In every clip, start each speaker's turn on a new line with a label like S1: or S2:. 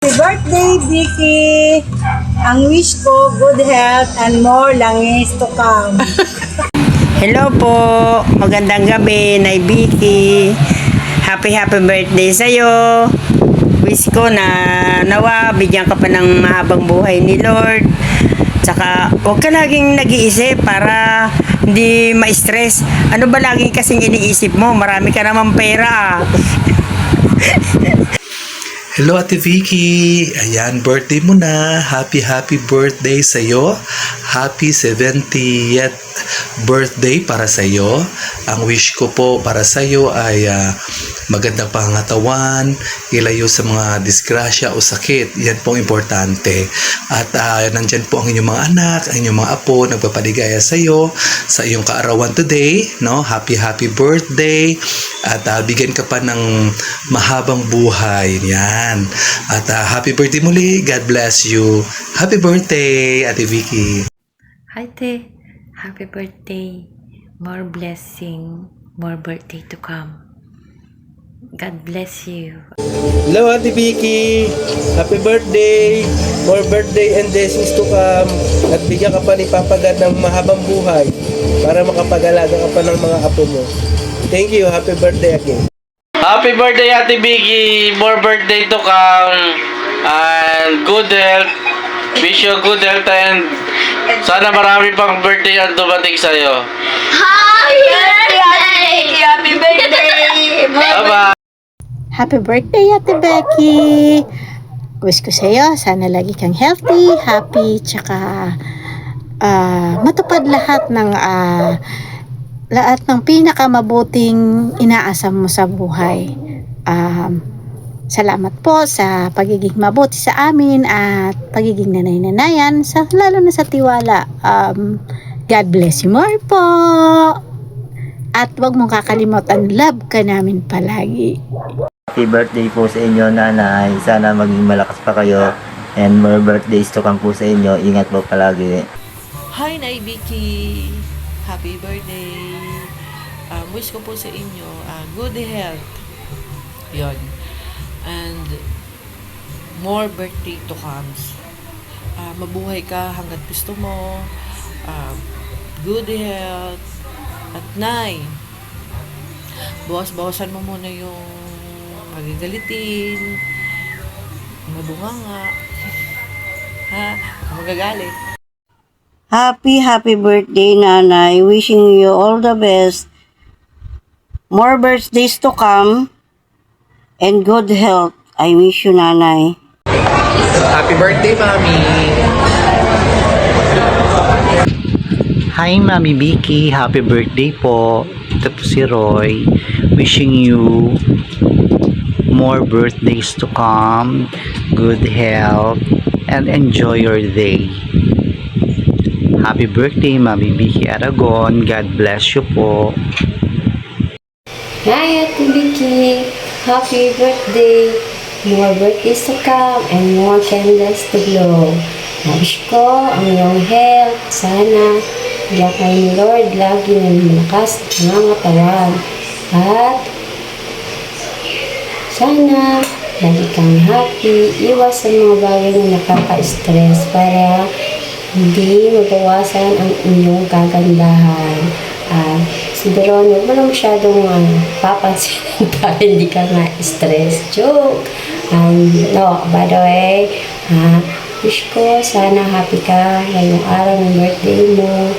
S1: Happy birthday, Vicky! Ang wish ko, good health and more langis to come.
S2: Hello po, magandang gabi, Nay Vicky. Happy birthday sa'yo. Wish ko na nawa, bigyan ka pa ng mahabang buhay ni Lord. Tsaka, huwag ka laging nag-iisip para hindi ma-stress. Ano ba laging kasing iniisip mo? Marami ka naman pera.
S3: Hello Ate Vicky! Ayan, birthday mo na. Happy birthday sa'yo. Happy 70th birthday para sa'yo. Ang wish ko po para sa'yo ay magandang pangatawan, ilayo sa mga disgrasya o sakit. Yan po ang importante. At nandyan po ang inyong mga anak, ang inyong mga apo, nagpapaligaya sa'yo, sa iyong kaarawan today. No? Happy birthday. At bigyan ka pa ng mahabang buhay. Yan. At happy birthday muli. God bless you. Happy birthday, Ate Vicky.
S4: Hi, Te. Happy birthday. More blessing. More birthday to come. God bless you.
S5: Hello Ate Vicky, happy birthday, more birthday and blessings to come, at bigyan ka pa ni Papa God ng mahabang buhay para makapag-alaga ka pa ng mga apo mo. Thank you, happy birthday again.
S6: Happy birthday Ate Vicky, more birthday to come, and good health. Wish you good health and sana marami pang birthday ang dumating sa'yo.
S7: Happy birthday!
S6: Bye-bye!
S8: Happy birthday, Ate Becky! Wish ko sa'yo, sana lagi kang healthy, happy, tsaka matupad lahat ng pinakamabuting inaasam mo sa buhay. Salamat po sa pagiging mabuti sa amin at pagiging nanay-nanayan, lalo na sa tiwala. God bless you more po! At huwag mong kakalimutan, love ka namin palagi.
S9: Happy birthday po sa inyo, Nanay. Sana maging malakas pa kayo and more birthdays to come po sa inyo. Ingat po palagi.
S10: Hi, Nay Vicky! Happy birthday! Wish ko po sa inyo good health. Yun. And more birthday to comes. Mabuhay ka hanggat gusto mo. Good health. At Nay, bawasan mo muna yung magagalitin, mabunganga, ha? Magagalit.
S1: Happy birthday, Nanay. Wishing you all the best. More birthdays to come and good health. I wish you, Nanay.
S5: Happy birthday, Mami!
S11: Hi, Mami Vicky. Happy birthday po. Ito po si Roy. Wishing you more birthdays to come, good health, and enjoy your day. Happy birthday, Mami Vicky Aragon. God bless you po.
S7: Hi, Ate Vicky. Happy birthday. More birthdays to come and more candles to glow. Wish ko ang iyong health. Sana bigyan kayo ni Lord lagi ng malakas at nangangatawan. At sana lagi kang happy. Iwas sa mga bagay na nakaka-stress para hindi mabawasan ang inyong kagandahan. Siguro, huwag mo lang masyadong papansin para hindi ka ma-stress. Joke! No, by the way, wish ko sana happy ka ngayong araw ng birthday mo.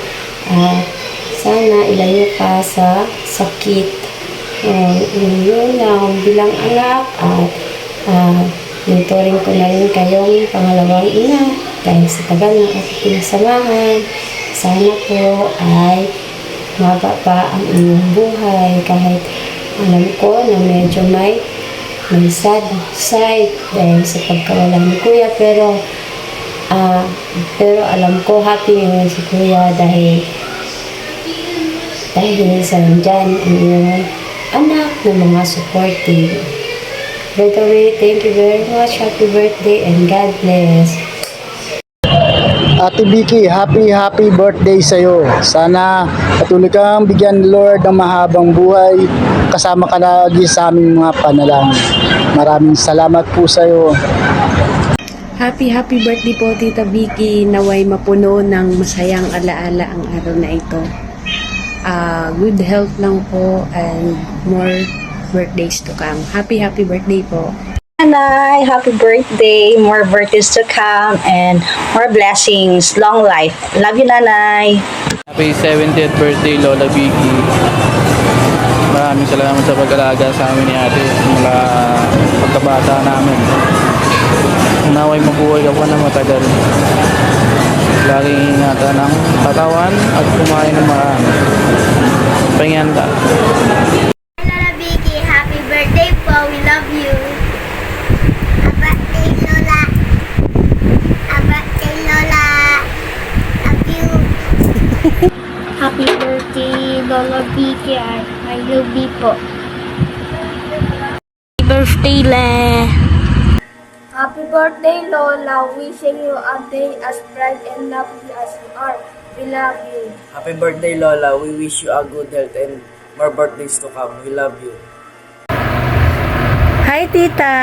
S7: Sana ilayo ka sa sakit. Yun lang bilang anak at tuturing ko na rin kayong pangalawang ina dahil sa tagal ng aking pinasamahan. Sana po ay maba pa ang inyong buhay kahit alam ko na medyo may sad side dahil sa pagkawala ni Kuya, pero alam ko happy ngayon si Kuya dahil sa nandyan ang iyong anak na mga supportive. By the way, thank you very much. Happy birthday and God bless.
S12: Ate Vicky, happy birthday sa'yo. Sana patuloy kang bigyan ni Lord ng mahabang buhay. Kasama ka lagi sa aming mga panalangin. Maraming salamat po sa'yo.
S7: Happy birthday po Tita Vicky. Naway mapuno ng masayang alaala ang araw na ito. Good health lang po and more birthdays to come. Happy birthday po.
S8: Nanay, happy birthday. More birthdays to come and more blessings. Long life. Love you, Nanay.
S5: Happy 70th birthday, Lola Vicky. Maraming salamat sa pag-alaga sa amin ni ate mula pagkabata namin. Naway mabuhay ka pa na matagal. Laging ingatan ng katawan at kumain ng marami. Pahingan ka.
S13: Lola Vicky, happy birthday po. We love you. Birthday Lola. Birthday Lola. Love you. Happy birthday Lola Vicky. I love you po.
S7: Birthday le.
S13: Happy birthday Lola. Wishing you a day as bright and lovely as you are. We love you.
S5: Happy birthday, Lola. We wish you a good health and more birthdays to come. We love you.
S2: Hi Tita!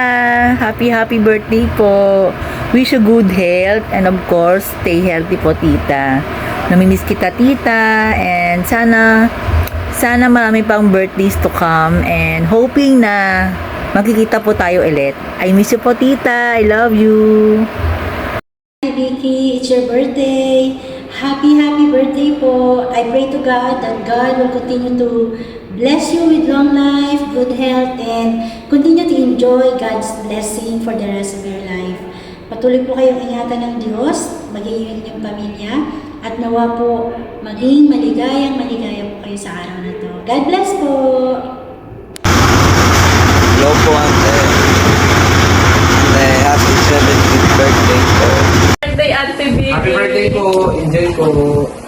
S2: Happy birthday po. Wish you good health and of course, stay healthy po Tita. Namimiss kita Tita and sana marami pang birthdays to come and hoping na makikita po tayo ulit. I miss you po Tita. I love you.
S8: Hi Vicky, it's your birthday. Happy birthday po. I pray to God that God will continue to bless you with long life, good health, and continue to enjoy God's blessing for the rest of your life. Patuloy po kayong ingatan ng Diyos, maging inyong pamilya, at nawa po maging maligaya po kayo sa araw na to. God bless po!
S9: Hello po, ate. Happy 70th birthday po.
S10: Birthday, Ate Vicky.
S5: Happy birthday po. Enjoy po.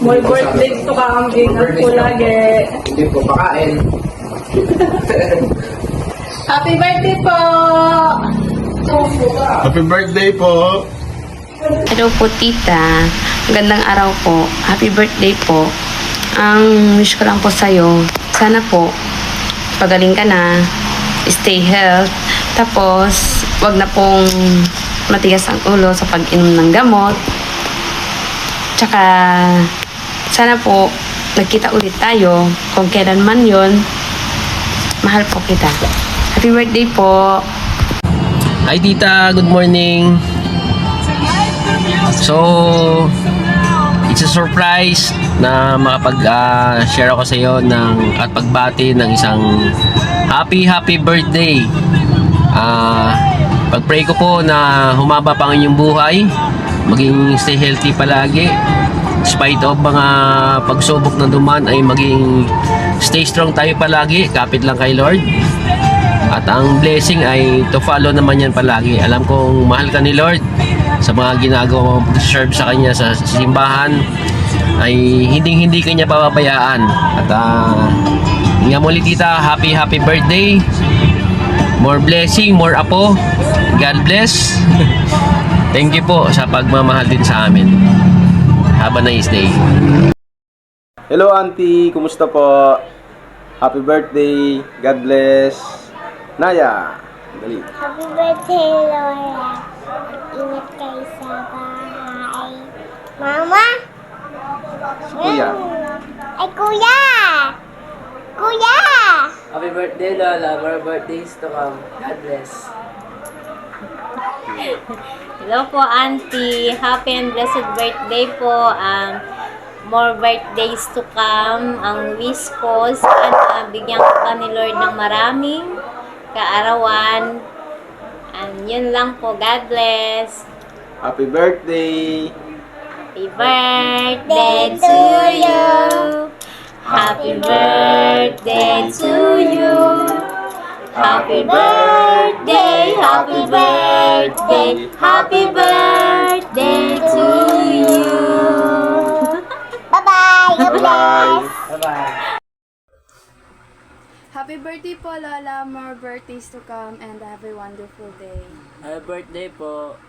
S10: More birthdays to come. Ingat po lagi.
S5: Hindi po pakain.
S10: Happy birthday po!
S5: Happy birthday po.
S7: Hello po Tita. Magandang araw po. Happy birthday po. Ang wish ko lang po sa'yo, sana po pagaling ka na, stay health, tapos wag na pong matigas ang ulo sa pag-inom ng gamot. Tsaka sana po nagkita ulit tayo kung kailan man yon. Mahal po kita. Happy birthday po.
S5: Hi tita, good morning. So, it's a surprise na makapag-share ako sa iyo at pagbati ng isang happy birthday. Pag-pray ko po na humaba pa ang inyong buhay, maging stay healthy palagi. Despite of mga pagsubok na duman ay maging stay strong tayo palagi, kapit lang kay Lord. At ang blessing ay to follow naman yan palagi. Alam kong mahal ka ni Lord sa mga ginagawa mong serve sa Kanya sa simbahan, ay hindi ka niya pababayaan. At nga muli tita, happy birthday. More blessing, more apo. God bless. Thank you po sa pagmamahal din sa amin. Have a nice day.
S14: Hello auntie, kumusta po? Happy birthday, God bless. Naya, dali.
S13: Happy birthday Lola. Ingat kayo sa bahay. Mama?
S14: Si Kuya.
S13: Ay Kuya! Kuya!
S5: Happy birthday Lola, more birthdays to come. God bless.
S15: Hello po, Auntie. Happy and blessed birthday po. More birthdays to come. Ang wish ko, sana bigyan ka ni Lord ng maraming kaarawan. And yun lang po. God bless.
S14: Happy birthday.
S15: Happy birthday to you. Happy birthday to you. Happy birthday, happy birthday, happy birthday to you.
S13: Bye-bye. God bless.
S5: Bye-bye.
S16: Happy birthday po, Lola. More birthdays to come and have a wonderful day.
S5: Happy birthday po.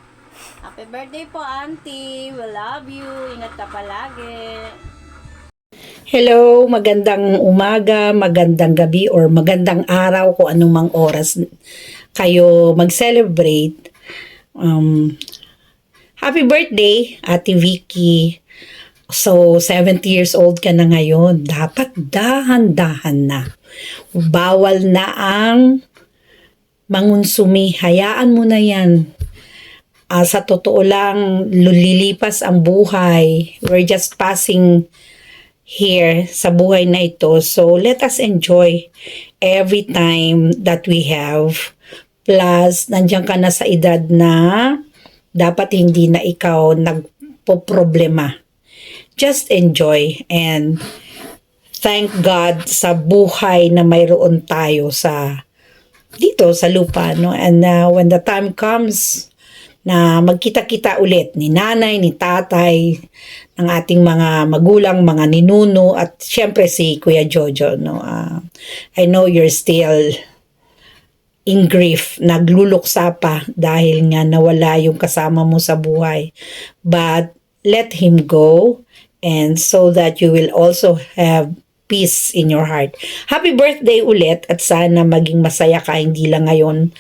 S8: Happy birthday po, Auntie. We love you. Ingat ka palagi.
S16: Hello, magandang umaga, magandang gabi, or magandang araw kung anumang oras kayo mag-celebrate. Happy birthday, Ate Vicky. So, 70 years old ka na ngayon. Dapat dahan-dahan na. Bawal na ang mangunsumi. Hayaan mo na yan. Sa totoo lang, lilipas ang buhay. We're just passing here sa buhay na ito. So, let us enjoy every time that we have. Plus, nandiyan ka na sa edad na dapat hindi na ikaw nagpo-problema. Just enjoy and thank God sa buhay na mayroon tayo dito sa lupa, no? And when the time comes na magkita-kita ulit ni nanay, ni tatay, ng ating mga magulang, mga ninuno, at syempre si Kuya Jojo, no? I know you're still in grief, nagluluksa pa dahil nga nawala yung kasama mo sa buhay. But let him go, and so that you will also have peace in your heart. Happy birthday ulit, at sana maging masaya ka, hindi lang ngayon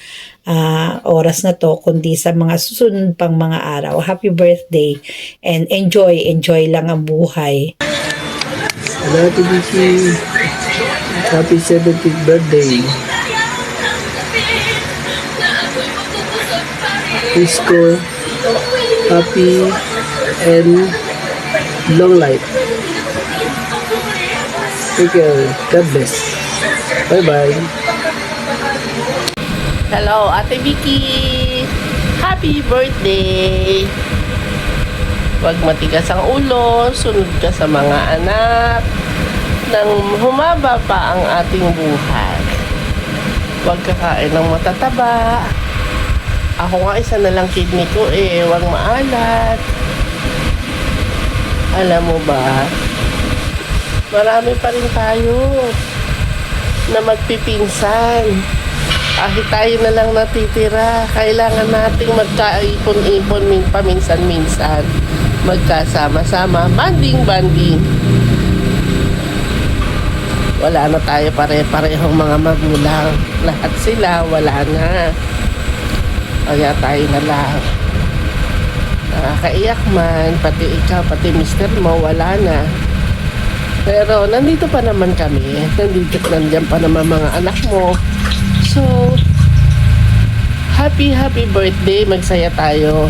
S16: oras na to, kundi sa mga susunod pang mga araw. Happy birthday and enjoy lang ang buhay.
S5: Hello, Ate Vicky. Happy 70th birthday. Wish ko happy and long life. Take care. God bless. Bye-bye.
S17: Hello, Ate Vicky! Happy birthday! Huwag matigas ang ulo, sunod ka sa mga anak, nang humaba pa ang ating buhay. Huwag kakain ng matataba. Ako nga, isa na lang kidney ko huwag maalat. Alam mo ba, marami pa rin tayo na magpipinsan. Kahit tayo na lang natitira, kailangan nating magkaipon-ipon paminsan-minsan. Magkasama-sama, banding-banding. Wala na tayo pare-parehong mga magulang. Lahat sila, wala na. Kaya tayo na lang. Nakakaiyak man, pati ikaw, pati mister mo, wala na. Pero nandito pa naman kami. Nandiyan pa naman mga anak mo. So, happy birthday, magsaya tayo.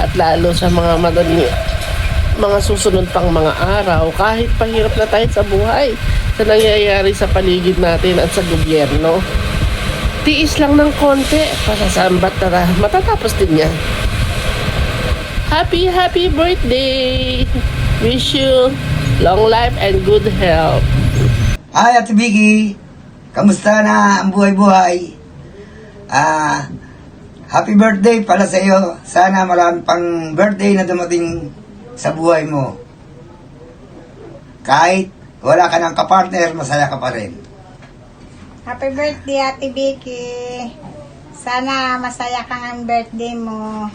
S17: At lalo sa mga susunod pang mga araw, kahit pahirap na tayo sa buhay, sa nangyayari sa paligid natin at sa gobyerno. Tiis lang ng konti, pasasambat na matatapos din yan. Happy birthday! Wish you long life and good health.
S18: Hi, Ate Vicky! Kamusta na ang buhay-buhay? Happy birthday pala sa iyo. Sana marami pang birthday na dumating sa buhay mo. Kahit wala ka ng kapartner, masaya ka pa rin.
S19: Happy birthday, Ate Vicky. Sana masaya kang ang birthday mo.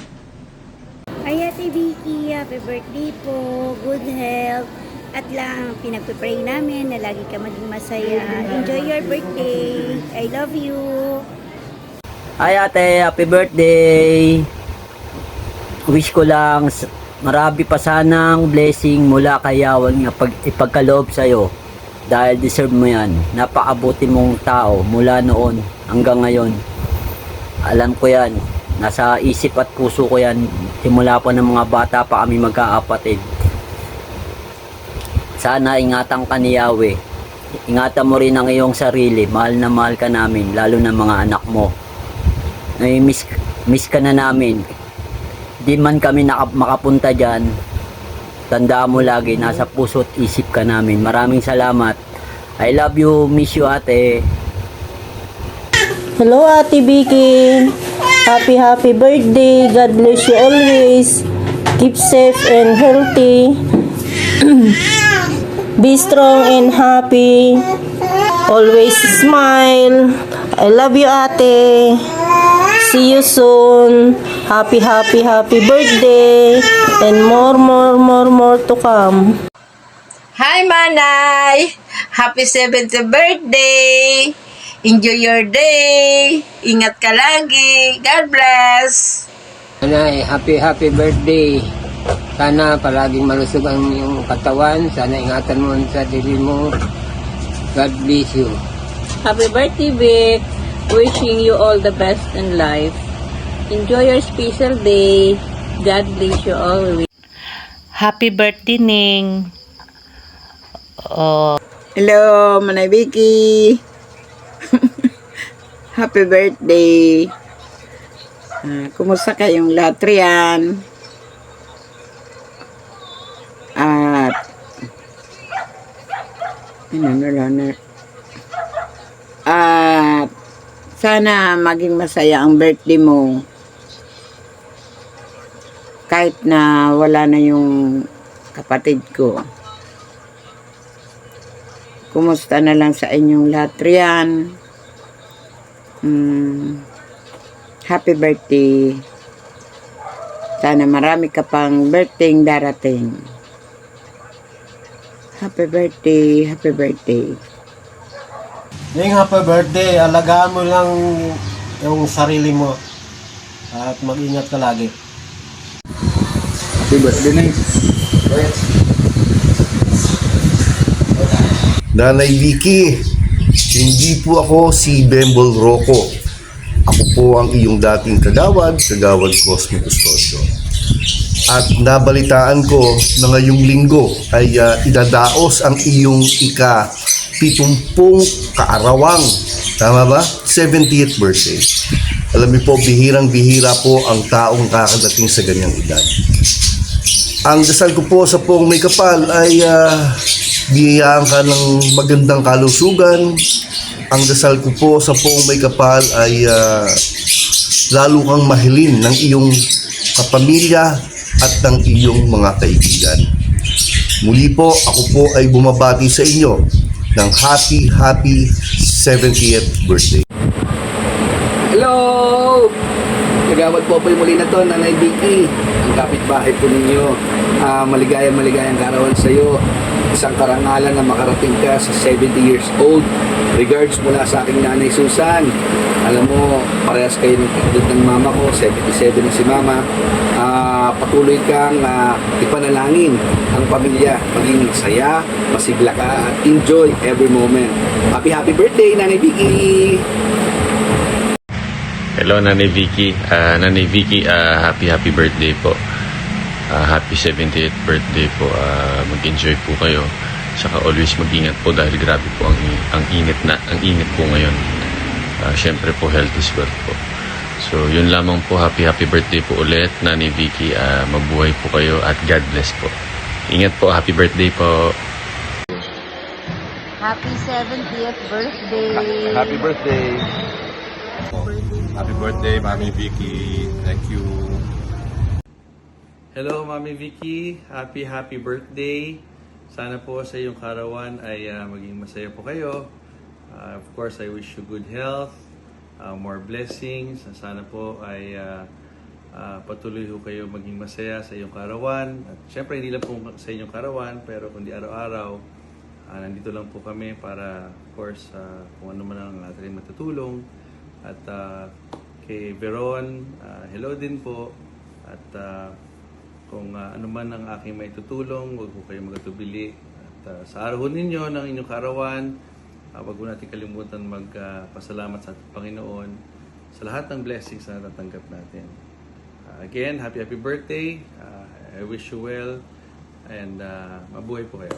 S7: Ay, Ate Vicky, happy birthday po. Good health. At lang, pinagpipray namin na lagi ka maging masaya. Enjoy your birthday. I love you.
S20: Hi ate, happy birthday. Wish ko lang marami pa sanang blessing mula kay Yahweh nga ipagkaloob sa'yo. Dahil deserve mo yan. Napakabuti mong tao mula noon hanggang ngayon. Alam ko yan. Nasa isip at puso ko yan. Simula pa ng mga bata pa kami magkaapatid. Sana ingatan ka ni Yahweh. Ingatan mo rin ang iyong sarili. Mahal na mahal ka namin, lalo na mga anak mo. Miss ka na namin. Di man kami makapunta dyan, tandaan mo lagi, nasa puso't isip ka namin. Maraming salamat. I love you, miss you ate.
S21: Hello Ate Vicky. Happy birthday. God bless you always. Keep safe and healthy. Be strong and happy. Always smile. I love you, ate. See you soon. Happy birthday. And more to come.
S2: Hi, Manay! Happy 70th birthday! Enjoy your day! Ingat ka lagi! God bless!
S3: Nanay, happy birthday. Sana palaging malusog ang iyong katawan. Sana ingatan mo sa sarili mo. God bless you.
S21: Happy birthday, Vic. Wishing you all the best in life. Enjoy your special day. God bless you always.
S10: Happy birthday, Ning.
S2: Hello, Manay Vicky! Happy birthday! Kumusta kayong lahat riyan? At sana maging masaya ang birthday mo. Kahit na wala na yung kapatid ko. Kumusta na lang sa inyong lahat riyan? Happy birthday. Sana marami ka pang birthday darating. Happy birthday, happy birthday.
S5: Ning, happy birthday. Alagaan mo lang yung sarili mo. At mag-ingat ka lagi.
S14: Happy birthday, Ning.
S22: Nanay Vicky, hindi po ako si Bembol Rocco. Ako po ang iyong dating kagawad Cosmo Custodio. At nabalitaan ko na ngayong linggo ay idadaos ang iyong ika-70 kaarawang, tama ba? 70th birthday. Alam niyo po, bihirang-bihira po ang taong kakadating sa ganyang edad. Ang dasal ko po sa pong may kapal ay biyayaan ka ng magandang kalusugan. Ang dasal ko po sa pong may kapal ay lalo kang mahilin ng iyong kapamilya at ng iyong mga kaibigan. Muli po, ako po ay bumabati sa inyo ng happy 70th birthday.
S23: Hello! Nagawad po yung muli na to, Nanay Vicky. Ang kapitbahay po ninyo. Maligayang karawan sa iyo. Isang karangalan na makarating ka sa 70 years old. Regards mula sa aking nanay Susan. Alam mo, parehas kayo ng mama ko, 77 na si mama. Patuloy kang ipanalangin ang pamilya, maging masaya, masigla ka, at enjoy every moment. Happy birthday, Nanay Vicky!
S24: Hello, Nanay Vicky. Nanay Vicky, happy birthday po. Happy 70th birthday po. Mag-enjoy po kayo. Saka always mag-ingat po dahil grabe po ang init po ngayon. Syempre po, health is wealth po. So, yun lamang po. Happy birthday po ulit, Nanay Vicky. Mabuhay po kayo at God bless po. Ingat po. Happy birthday po.
S25: Happy 70th birthday.
S14: Happy birthday. Happy birthday, Mami Vicky. Thank you.
S6: Hello, Mami Vicky. Happy birthday. Sana po sa iyong karawan ay maging masaya po kayo. Of course, I wish you good health, more blessings. Sana po ay patuloy ho kayo maging masaya sa iyong karawan. At syempre, hindi lang po sa inyong karawan, pero kundi araw-araw, nandito lang po kami para, of course, kung ano man ang ating matutulong. At kay Veron, hello din po. At kung ano man ang aking may tutulong, huwag po kayo magatubili. At sa araw ninyo ng inyong karawan, huwag po natin kalimutan magpasalamat sa ating Panginoon sa lahat ng blessings na natatanggap natin. Again, happy birthday. I wish you well and mabuhay po kayo.